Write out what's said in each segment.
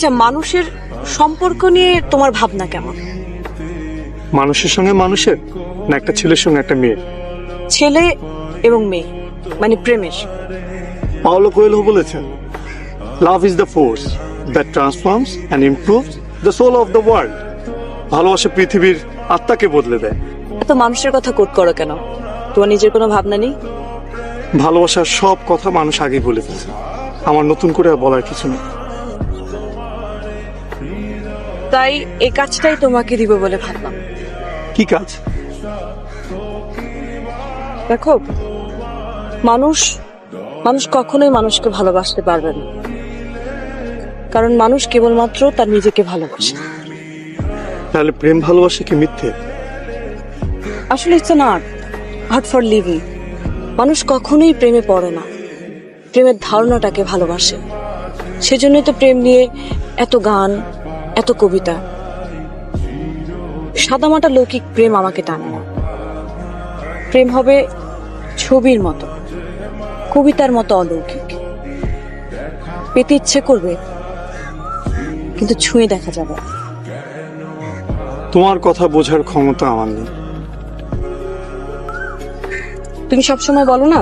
আচ্ছা, মানুষের সম্পর্ক নিয়ে তোমার ভাবনা কেমন? মানুষের সঙ্গে মানুষের, না একটা ছেলের সঙ্গে একটা মেয়ে? ছেলে এবং মেয়ে, মানে প্রেমের। পাওলো কোয়েলো বলেছেন, love is the force that transforms and improves the soul of the world. ভালোবাসা পৃথিবীর আত্মাকে বদলে দেয়। এত মানুষের কথা কোট করো কেন? তোমার নিজের কোনো ভাবনা নেই? ভালোবাসার সব কথা মানুষ আগেই বলে ফেলছে, আমার নতুন করে আর বলার কিছু নেই। তাই এই কাজটাই তোমাকে দিব বলে ভাবলাম। কি কাজ? দেখো, মানুষ মানুষ কখনোই মানুষকে ভালোবাসতে পারবে না, কারণ মানুষ কেবলমাত্র তার নিজেকে ভালোবাসে। তাহলে প্রেম ভালোবাসা কি মিথ্যে? আসলে it's an art for living. মানুষ কখনোই প্রেমে পড়ে না, প্রেমের ধারণাটাকে ভালোবাসে। সেজন্যই তো প্রেম নিয়ে এত গান, এত কবিতা। সাদামাটা লৌকিক প্রেম আমাকে টানে না। প্রেম হবে ছবির মতো, কবিতার মতো অলৌকিক। পেতে ইচ্ছে করবে, কিন্তু ছুঁয়ে দেখা যাবে না। তোমার কথা বোঝার ক্ষমতা আমার নেই। তুমি সবসময় বলো না,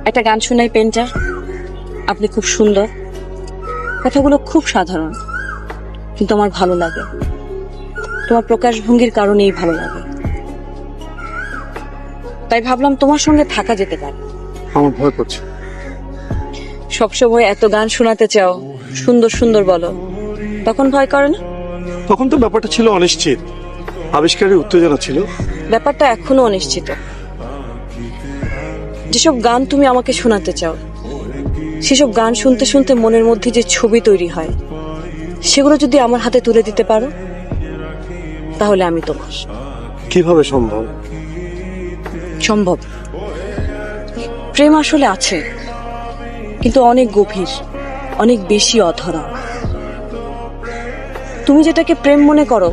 একটা গান শোনাই পেন্টার, আপনি খুব সুন্দর। কথাগুলো খুব সাধারণ, কিন্তু আমার ভালো লাগে। তোমার প্রকাশভঙ্গির কারণেই ভালো লাগে। তাই ভাবলাম তোমার সঙ্গে থাকা যেতে পারে। আমার ভয় করছে। সবসময় এত গান শোনাতে চাও, সুন্দর সুন্দর বলো, তখন ভয় করে না? তখন তো ব্যাপারটা ছিল অনিশ্চিত, আবিষ্কারের উত্তেজনা ছিল। ব্যাপারটা এখনো অনিশ্চিত। যেসব গান তুমি আমাকে শোনাতে চাও, সেসব গান শুনতে শুনতে মনের মধ্যে যে ছবি তৈরি হয়, সেগুলো যদি আমার হাতে তুলে দিতে পারো, তাহলে আমি তোমার। কিভাবে সম্ভব? সম্ভব। প্রেম আসলে আছে, কিন্তু অনেক গভীর, অনেক বেশি অধরা। তুমি যেটাকে প্রেম মনে করো,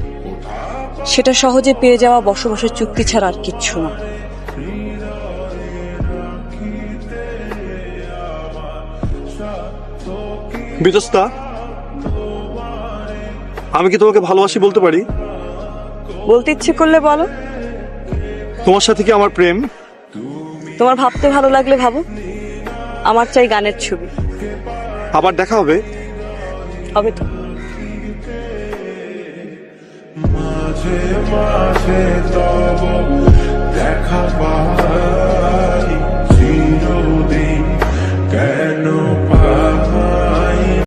সেটা সহজে পেয়ে যাওয়া বসবাসের চুক্তি ছাড়া আর কিচ্ছু না। বিতস্তা, আমি কি তোমাকে ভালোবাসি বলতে পারি? বলতে ইচ্ছে করলে বলো। তোমার সাথে কি আমার প্রেম? তোমার ভাবতে ভালো লাগলে ভাবো। আমার চাই গানের ছবি। আবার দেখা হবে? হবে তো। মাঝে মাঝে তব দেখা পাই।